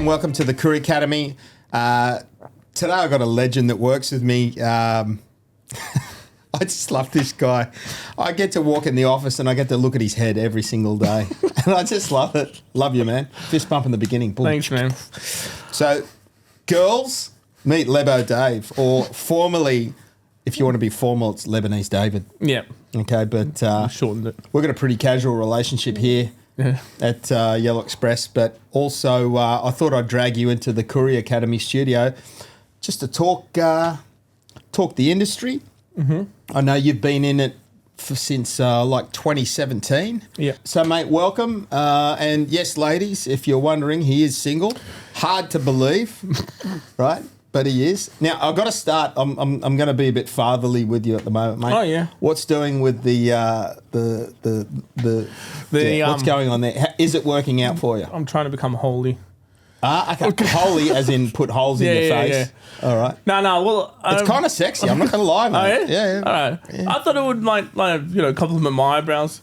and welcome to the Courier Academy. Today I've got a legend that works with me. I just love this guy. I get to walk in the office and I get to look at his head every single day. And I just love it. Love you, man. Fist bump in the beginning. Boom. Thanks, man. So, girls, meet Lebo Dave, or formerly, if you want to be formal, it's Lebanese David. Yeah. Okay, but Shortened it. we've got a pretty casual relationship here at Yellow Express, but also I thought I'd drag you into the Courier Academy studio just to talk the industry. Mm-hmm. I know you've been in it since like 2017. Yeah. So, mate, welcome. And yes, ladies, if you're wondering, he is single. Hard to believe, right? But he is. Now, I've got to start. I'm going to be a bit fatherly with you at the moment, mate. Oh, yeah. What's doing with what's going on there? Is it working out for you? I'm trying to become holy. Okay. Holy, as in put holes in your face. Yeah. All right. No. Well, It's kind of sexy. I'm not going to lie, mate. Oh, yeah? Yeah. All right. Yeah. I thought it would compliment my eyebrows.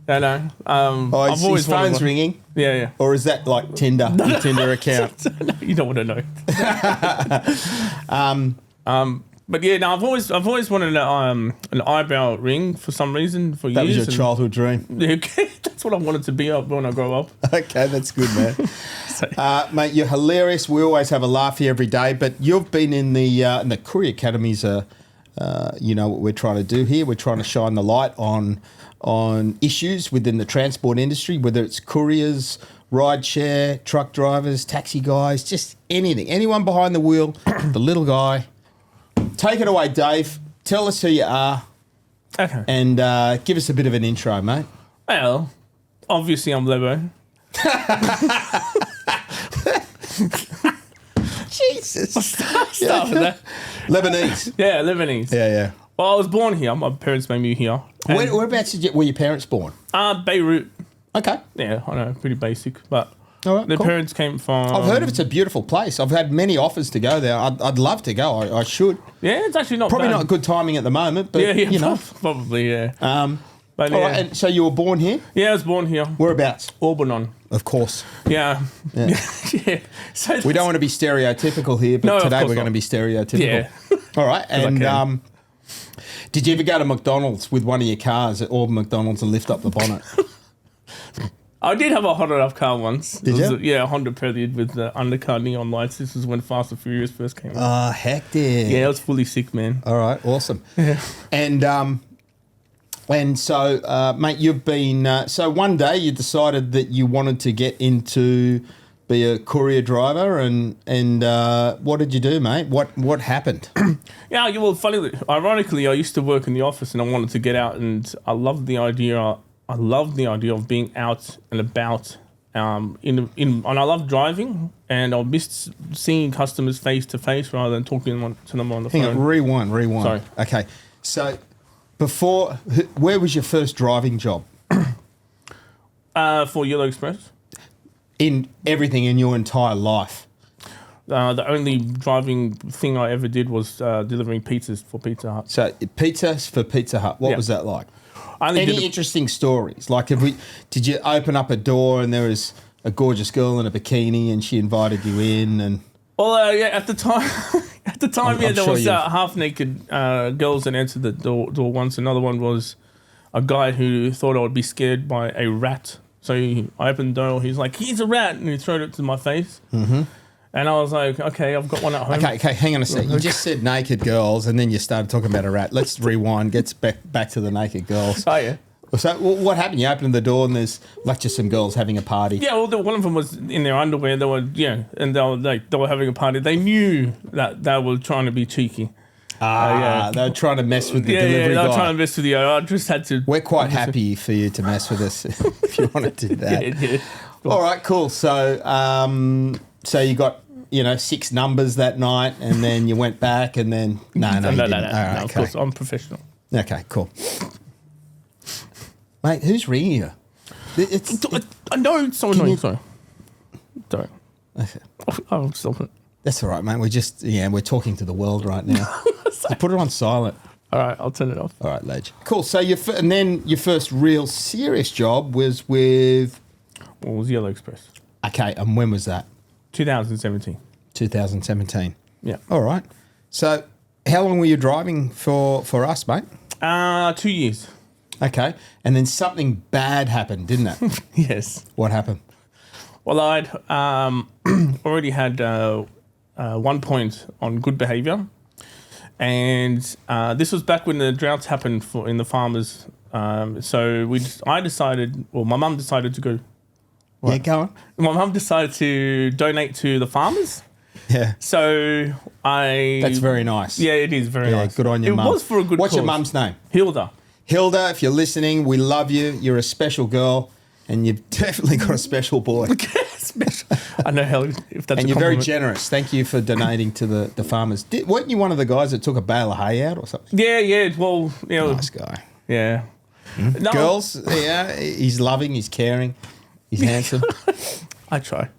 I know. Oh, I've always his phone's wanted one. ringing. Yeah. Or is that like Tinder, your Tinder account? You don't want to know. But yeah, no, I've always wanted an eyebrow ring for some reason for That years. was your childhood dream. That's what I wanted to be when I grow up. Okay, that's good, man. Mate, you're hilarious. We always have a laugh here every day, but you've been in the Courier Academies. You know what we're trying to do here. We're trying to shine the light on issues within the transport industry, whether it's couriers, rideshare, truck drivers, taxi guys, just anything. Anyone behind the wheel, the little guy. Take it away, Dave. Tell us who you are. Okay. And give us a bit of an intro, mate. Well, obviously I'm Lebo. Jesus. Start with that. Lebanese. Yeah, Lebanese. Yeah. Well, I was born here. My parents made me here. Whereabouts were your parents born? Beirut. Okay. Yeah, I know, pretty basic, but All right, their cool. parents came from. I've heard of it's a beautiful place. I've had many offers to go there. I'd love to go. I should. Yeah, it's actually not Probably bad. not good timing at the moment, but Yeah, you know. probably, yeah. But All yeah. right, and so you were born here? Yeah, I was born here. Whereabouts? Auburnon. Of course. Yeah. Yeah. Yeah. So We don't want to be stereotypical here, but No, of today course we're going to not. be stereotypical. Yeah. All right, and can. did you ever go to McDonald's with one of your cars at Auburn McDonald's and lift up the bonnet? I did have a Honda up car once. Did It was you? Yeah, a Honda Prelude with the undercar neon lights. This was when Fast and Furious first came out. Oh, hectic. Yeah, it was fully sick, man. All right, awesome. Yeah. And so, mate, you've been... so one day you decided that you wanted to get into be a courier driver, and what did you do, mate? What happened? Yeah, well, ironically, I used to work in the office and I wanted to get out, and I loved the idea of being out and about. And I love driving, and I missed seeing customers face to face rather than talking to them on the Hang phone. on, rewind. Sorry. Okay, so where was your first driving job? For Yellow Express. In everything in your entire life? The only driving thing I ever did was delivering pizzas for Pizza Hut. So pizzas for Pizza Hut. What Yeah. was that like? I only Any did interesting stories? Like, did you open up a door and there was a gorgeous girl in a bikini and she invited you in? And Well, yeah, at the time, I'm there sure was you've- half-naked girls that answered the door once. Another one was a guy who thought I would be scared by a rat. So I opened the door, he's like, "Here's a rat," and he threw it to my face. Mm-hmm. And I was like, "Okay, I've got one at home." okay, hang on a sec. You just said naked girls and then you started talking about a rat. Let's rewind. Get back to the naked girls. Oh, yeah. So what happened? You opened the door and there's like just some girls having a party. Yeah, well, one of them was in their underwear. They were, and they were having a party. They knew that they were trying to be cheeky. Yeah. They were trying to mess with the Yeah, delivery they were guy. trying to mess with you. I just had to. We're quite happy for you to mess with us if you want to do that. Yeah. All right, cool. So, so you got 6 numbers that night, and then you went back, and then no, you didn't. All right, Of okay. course, I'm professional. Okay, cool. Mate, who's ringing you? It's I know it's so annoying. you- Sorry. Don't. okay. I'll stop it. That's all right, mate. We're talking to the world right now. So put it on silent. All right, I'll turn it off. All right, Ledge. Cool. So and then your first real serious job was with. What was Yellow Express? Okay, and when was that? 2017. 2017. Yeah. All right. So how long were you driving for us, mate? 2 years. Okay. And then something bad happened, didn't it? Yes. What happened? Well, I'd already had 1 point on good behaviour, and this was back when the droughts happened in the farmers. So my mum decided to go. Yeah, go on. My mum decided to donate to the farmers. Yeah. So That's very nice. Yeah, it is very nice. Good on your mum. It was for a good What's cause. your mum's name? Hilda. Hilda, if you're listening, we love you. You're a special girl, and you've definitely got a special boy. I know how if that's And a you're very compliment. generous. Thank you for donating to the farmers. Weren't you one of the guys that took a bale of hay out or something? Yeah. Well, Nice guy. Yeah. No, Girls, yeah, he's loving, he's caring, he's handsome. I try.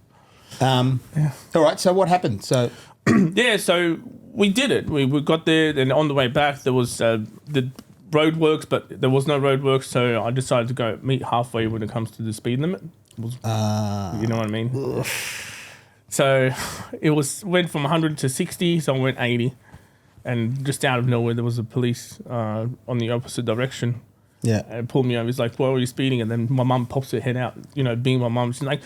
All right, so what happened? So Yeah, so we did it. We got there, and on the way back, there was the road works, but there was no road works, so I decided to go meet halfway when it comes to the speed limit. You know what I mean? So it went from 100 to 60, so I went 80. And just out of nowhere, there was a police on the opposite direction. yeah. And it pulled me over. He's like, "Why were you speeding?" And then my mum pops her head out, being my mum. She's like,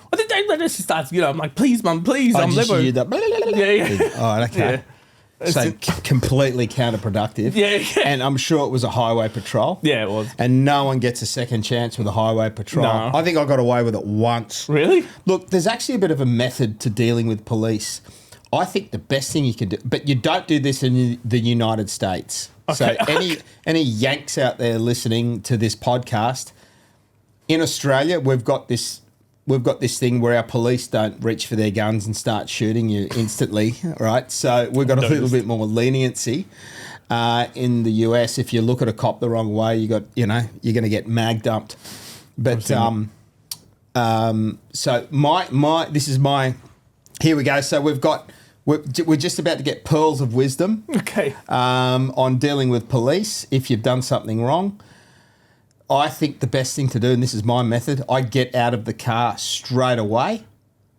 "What did they?" She starts, I'm like, "Please, mum, please, I'm just Lebo." you that. Yeah. Oh, okay. Yeah. So completely counterproductive. Yeah. And I'm sure it was a highway patrol. Yeah, it was. And no one gets a second chance with a highway patrol. No. I think I got away with it once. Really? Look, there's actually a bit of a method to dealing with police. I think the best thing you can do, but you don't do this in the United States. Okay. So any Yanks out there listening to this podcast, in Australia, we've got this thing where our police don't reach for their guns and start shooting you instantly, right? So we've got a little bit more leniency. In the US, if you look at a cop the wrong way, you're going to get mag dumped. But so here we go. So we're just about to get pearls of wisdom. Okay. On dealing with police if you've done something wrong. I think the best thing to do, and this is my method, I get out of the car straight away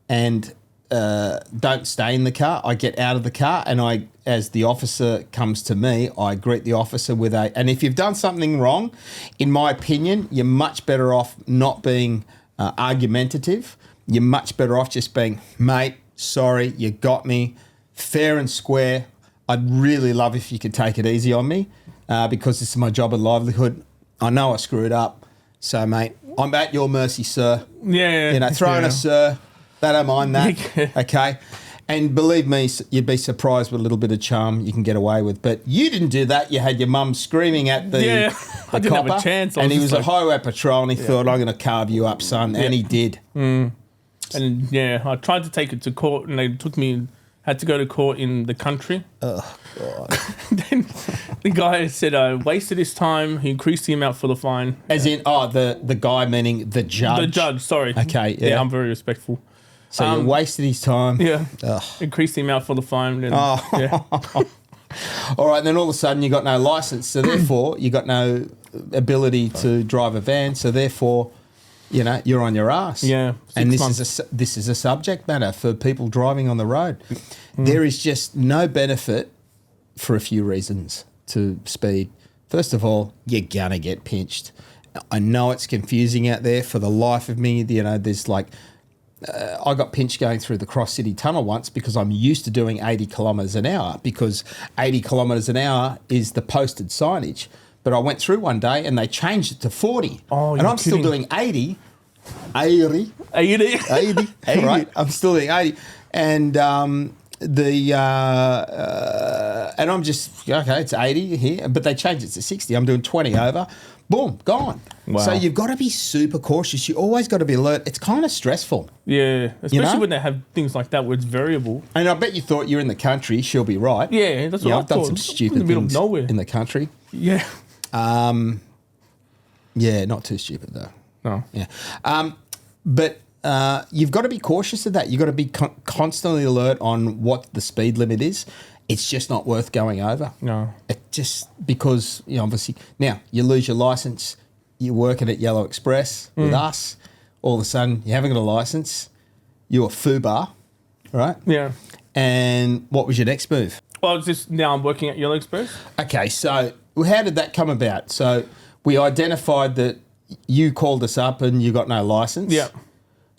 and don't stay in the car. I get out of the car and as the officer comes to me, I greet the officer with and if you've done something wrong, in my opinion, you're much better off not being argumentative. You're much better off just being, "Mate, sorry, you got me, fair and square. I'd really love if you could take it easy on me because this is my job and livelihood. I know I screwed up. So, mate, I'm at your mercy, sir." Yeah. Throw in a sir. They don't mind that. Okay. And believe me, you'd be surprised with a little bit of charm you can get away with. But you didn't do that. You had your mum screaming at the I didn't have a copper, chance. And he was a highway patrol and he thought, "I'm going to carve you up, son." And he did. And I tried to take it to court, and they had to go to court in the country. Oh, God. Then the guy said, "I wasted his time." He increased the amount for the fine. As in, the guy meaning the judge. The judge, sorry. Okay, yeah. I'm very respectful. So you wasted his time. Yeah. Ugh. Increased the amount for the fine. And, yeah. All right, then all of a sudden you got no license, so therefore you got no ability to drive a van, so therefore, you're on your ass. Yeah. And 6 months. this is a subject matter for people driving on the road. There is just no benefit for a few reasons to speed. First of all, you're gonna get pinched. I know it's confusing out there. For the life of me, there's like. I got pinched going through the Cross City Tunnel once because I'm used to doing 80 kilometres an hour because 80 kilometres an hour is the posted signage. But I went through one day and they changed it to 40. Oh, and you're I'm still kidding. doing 80. 80. 80. Right? I'm still doing 80. And and I'm just, okay, it's 80 here. But they changed it to 60. I'm doing 20 over. Boom, gone. Wow. So you've got to be super cautious. You always got to be alert. It's kind of stressful. Yeah. Especially know? when they have things like that where it's variable. And I bet you thought you're in the country. She'll be right. Yeah, that's what I I've done thought. some stupid in the middle things of nowhere. in the country. Yeah. Yeah, not too stupid though. No. Yeah. But you've got to be cautious of that. You've got to be constantly alert on what the speed limit is. It's just not worth going over. No. It just because, obviously, now you lose your license, you're working at Yellow Express with us, all of a sudden you haven't got a license, you're a FUBAR, right? Yeah. And what was your next move? Well, it's just now I'm working at Yellow Express. Okay, so how did that come about? So we identified that you called us up and you got no license. Yeah.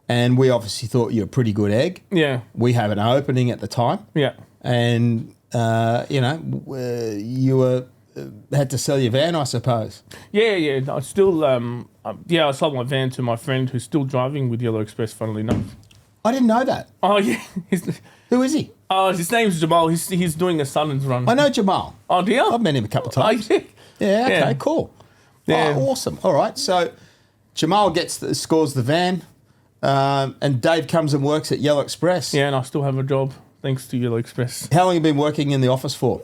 And we obviously thought you were a pretty good egg. Yeah. We have an opening at the time. Yeah. And, you were had to sell your van, I suppose. Yeah. I still, I sold my van to my friend who's still driving with Yellow Express, funnily enough. I didn't know that. Oh, yeah. Who is he? His name's Jamal. He's doing a Sullins run. I know Jamal. Oh, do you? I've met him a couple of Oh, times. yeah. Yeah, okay, Yeah. cool. Yeah. Oh, awesome. All right, so Jamal scores the van, and Dave comes and works at Yellow Express. Yeah, and I still have a job thanks to Yellow Express. How long have you been working in the office for?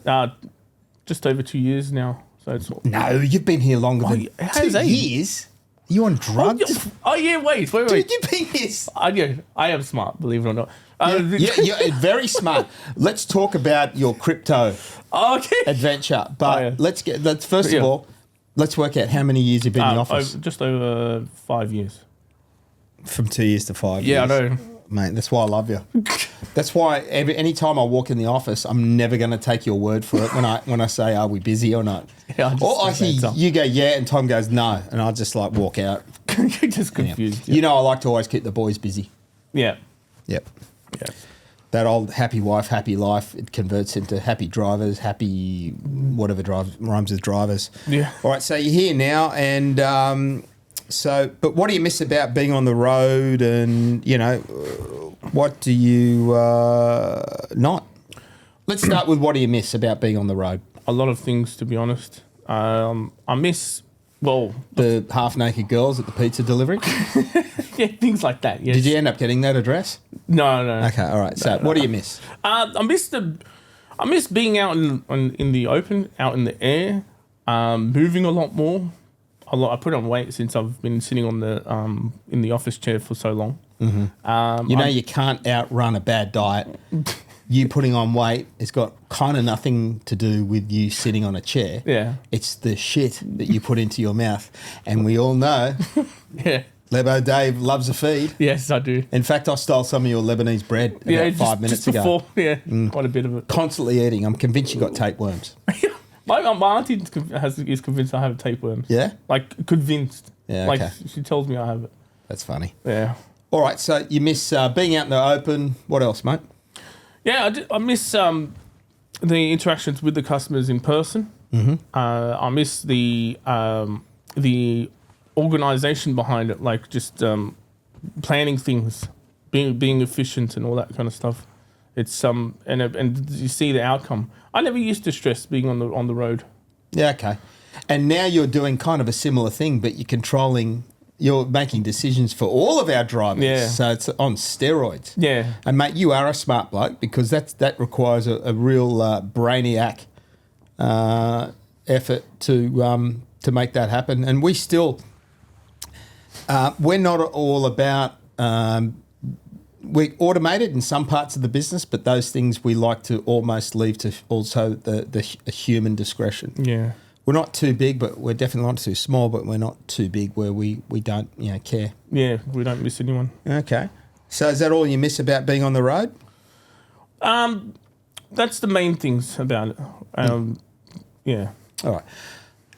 Just over 2 years now. So it's No, you've been here longer than how 2 is that? years. Are you on drugs? Oh yeah, wait. Dude, you've been here. I am smart, believe it or not. You're very smart. Let's talk about your crypto Okay. adventure. But yeah. let's first of all, let's work out how many years you've been in the office. Just over 5 years. From 2 years to 5 years. Yeah, I know. Mate, that's why I love you. That's why any time I walk in the office, I'm never going to take your word for it when I say, are we busy or not? Yeah, Or I see you go, yeah, and Tom goes, no. And I'll just like walk out. Just confused. You know I like to always keep the boys busy. Yeah. Yep. Yeah. That old happy wife, happy life, it converts into happy drivers, happy whatever rhymes with drivers. Yeah. All right, so you're here now, and but what do you miss about being on the road, and, what do you not? Let's start with what do you miss about being on the road? A lot of things, to be honest. I miss, The half-naked girls at the pizza delivery? yeah, things like that. Yes. Did you end up getting that address? No. Okay, all right. So what do you miss? I miss being out in the open, out in the air, moving a lot more. I put on weight since I've been sitting on the in the office chair for so long. Mm-hmm. You can't outrun a bad diet. You putting on weight has got kind of nothing to do with you sitting on a chair. Yeah. It's the shit that you put into your mouth. And we all know Yeah. Lebo Dave loves a feed. Yes, I do. In fact, I stole some of your Lebanese bread about 5 minutes just before, ago. Yeah, quite a bit of it. Constantly eating. I'm convinced you got tapeworms. My auntie is convinced I have tapeworms. Yeah? Like, convinced. Yeah, Like, okay. she tells me I have it. That's funny. Yeah. All right, so you miss being out in the open. What else, mate? Yeah, I miss the interactions with the customers in person. Mm-hmm. I miss the organisation behind it, like just planning things, being efficient and all that kind of stuff. It's and you see the outcome. I never used to stress being on the road. Yeah, okay. And now you're doing kind of a similar thing, but you're making decisions for all of our drivers. Yeah. So it's on steroids. Yeah. And mate, you are a smart bloke, because that requires a real brainiac effort to make that happen. And we still we're not all about we're automated in some parts of the business, but those things we like to almost leave to also the human discretion. Yeah. We're not too big, but we're definitely not too small, but we're not too big where we don't care. Yeah, we don't miss anyone. Okay. So is that all you miss about being on the road? That's the main things about it. Yeah. All right.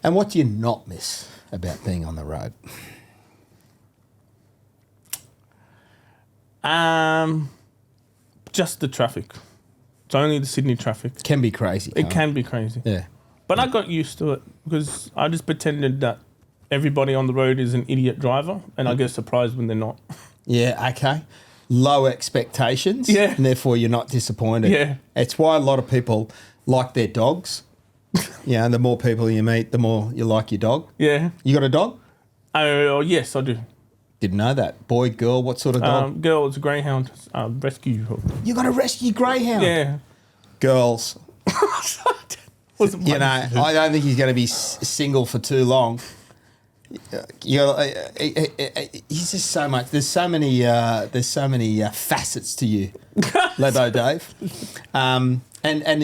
And what do you not miss about being on the road? Just the traffic. It's only the Sydney traffic. Can be crazy. It can be crazy. Yeah. But I got used to it because I just pretended that everybody on the road is an idiot driver, and I get surprised when they're not. Yeah, okay. Low expectations. Yeah. And therefore you're not disappointed. Yeah. It's why a lot of people like their dogs. And the more people you meet, the more you like your dog. Yeah. You got a dog? Oh, yes, I do. Didn't know that. Boy, girl, what sort of dog? Girl, it's a greyhound rescue. You got a rescue greyhound? Yeah. Girls. Wasn't I don't think he's going to be single for too long. He's just so much. There's so many facets to you, Lebo Dave. And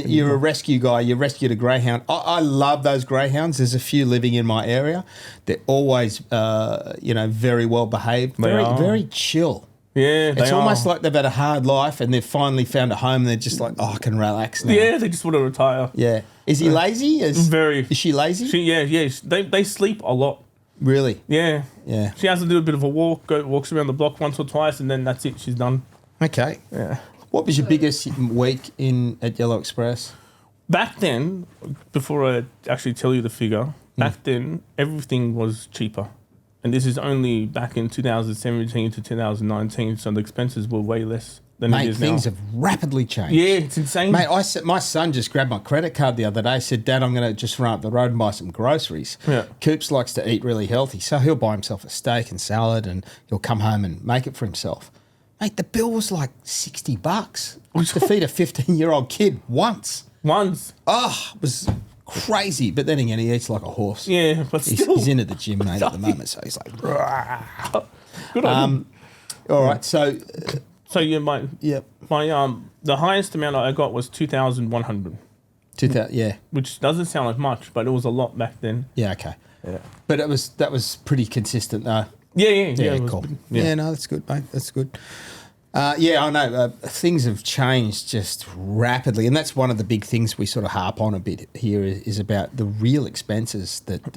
you're a rescue guy. You rescued a greyhound. I love those greyhounds. There's a few living in my area. They're always, very well behaved. Very chill. Yeah, It's almost like they've had a hard life and they've finally found a home and they're just like, oh, I can relax now. Yeah, they just want to retire. Yeah. Is he lazy? Very. Is she lazy? Yeah. They sleep a lot. Really? Yeah. Yeah. She has to do a bit of a walks around the block once or twice, and then that's it. She's done. Okay. Yeah. What was your biggest week at Yellow Express? Back then, before I actually tell you the figure, back then everything was cheaper. And this is only back in 2017 to 2019, so the expenses were way less than it is now. Things have rapidly changed. Yeah, it's insane. Mate, my son just grabbed my credit card the other day, said, Dad, I'm going to just run up the road and buy some groceries. Yeah. Coops likes to eat really healthy, so he'll buy himself a steak and salad and he'll come home and make it for himself. Mate, the bill was like $60 to feed a 15-year-old kid once. Oh, it was crazy. But then again, he eats like a horse. Yeah, but still. He's into the gym, mate, at the moment, so he's like... Good on him. All right, so... So yeah, my the highest amount I got was 2,100. 2000, yeah. Which doesn't sound like much, but it was a lot back then. Yeah, okay. Yeah. But that was pretty consistent, though. Yeah, Cool. Yeah. Yeah, no, that's good, mate. That's good. Yeah, I know. Things have changed just rapidly, and that's one of the big things we sort of harp on a bit here is about the real expenses that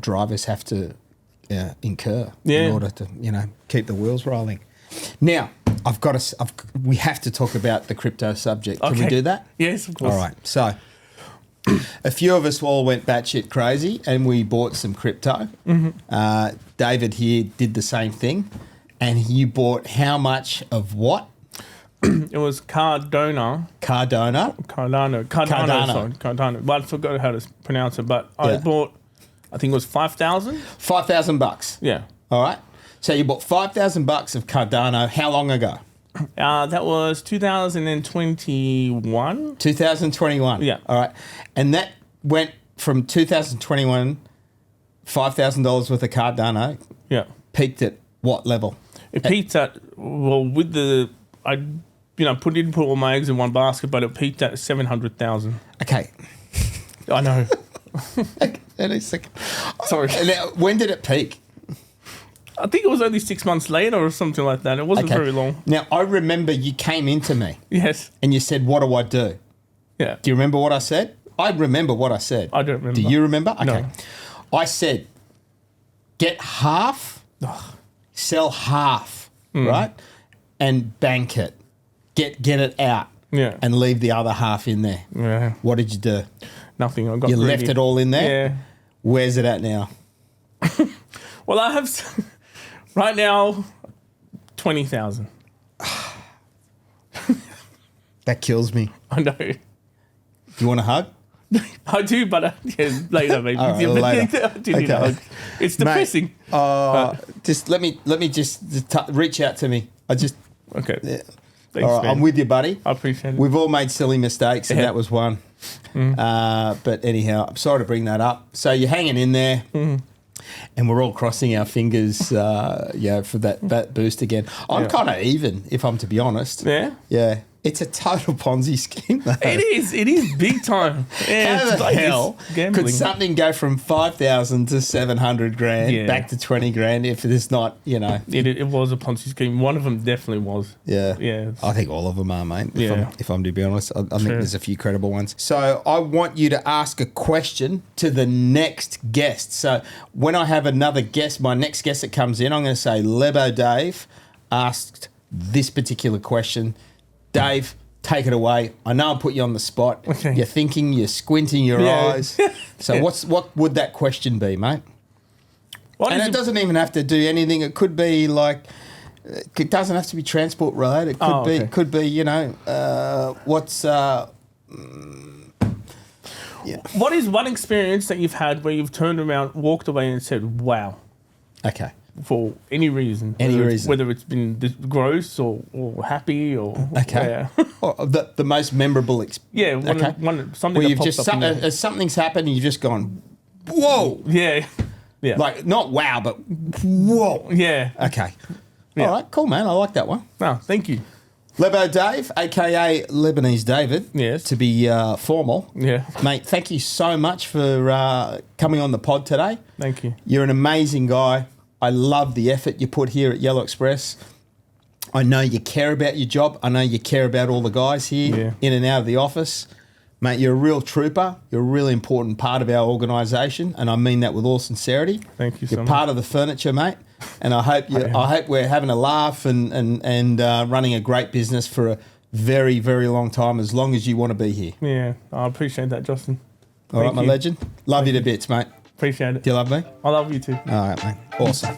drivers have to incur in order to keep the wheels rolling. Now, we have to talk about the crypto subject. Can we do that? Yes, of course. All right. So, a few of us all went batshit crazy and we bought some crypto. Mm-hmm. David here did the same thing. And you bought how much of what? It was Cardano. Cardano. Well, I forgot how to pronounce it, but I bought, I think it was 5,000. $5,000. Yeah. All right. So you bought $5,000 of Cardano. How long ago? That was 2021. 2021. Yeah. All right. And that went from 2021, $5,000 worth of Cardano. Yeah. Peaked at what level? It peaked at, with the, I put all my eggs in one basket, but it peaked at 700,000. Okay. I know. Sorry. Now, when did it peak? I think it was only 6 months later or something like that. It wasn't very long. Now, I remember you came into me. Yes. And you said, what do I do? Yeah. Do you remember what I said? I remember what I said. I don't remember. Do you remember? Okay. No. I said, get half, sell half, right? And bank it. Get it out. Yeah. And leave the other half in there. Yeah. What did you do? Nothing. I got You greedy. left it all in there? Yeah. Where's it at now? Well, I have right now 20,000. That kills me. I know. Do you want a hug? I do, but later, maybe. All right, later. I do need a hug. It's depressing. Just let me just reach out to me. Okay. Yeah. Thanks, All right, man. I'm with you, buddy. I appreciate it. We've all made silly mistakes, and Yeah. that was one. But anyhow, I'm sorry to bring that up. So you're hanging in there, and we're all crossing our fingers, for that boost again. I'm kind of even, if I'm to be honest. Yeah? Yeah. It's a total Ponzi scheme, though. It is big time. Yeah, How it's the like hell it's gambling. could something go from 5,000 to 700 grand Yeah. back to 20 grand if it's not, It was a Ponzi scheme. One of them definitely was. Yeah. Yeah. I think all of them are, mate. Yeah. If I'm to be honest, I think there's a few credible ones. So I want you to ask a question to the next guest. So when I have another guest, my next guest that comes in, I'm going to say, Lebo Dave asked this particular question. Dave, take it away. I know I put you on the spot. Okay. You're thinking, you're squinting your eyes. So what would that question be, mate? And it doesn't even have to do anything. It could be like, it doesn't have to be transport related. It could be, what's What is one experience that you've had where you've turned around, walked away, and said, "Wow," okay. for any reason? Whether it's been gross or happy or Okay. Or the most memorable experience. Something where that you've pops just up in there. something's happened and you've just gone, whoa. Yeah. Like not wow, but whoa. Yeah. Okay. Yeah. All right, cool, man. I like that one. No, thank you. Lebo Dave, aka Lebanese David. Yes. To be formal. Yeah. Mate, thank you so much for coming on the pod today. Thank you. You're an amazing guy. I love the effort you put here at Yellow Express. I know you care about your job. I know you care about all the guys here in and out of the office. Mate, you're a real trooper. You're a really important part of our organisation, and I mean that with all sincerity. Thank you so much. You're part of the furniture, mate, and I hope we're having a laugh and running a great business for a very, very long time, as long as you want to be here. Yeah, I appreciate that, Justin. All right, my legend. Love you to bits, mate. Appreciate it. Do you love me? I love you too. All right, mate. Awesome.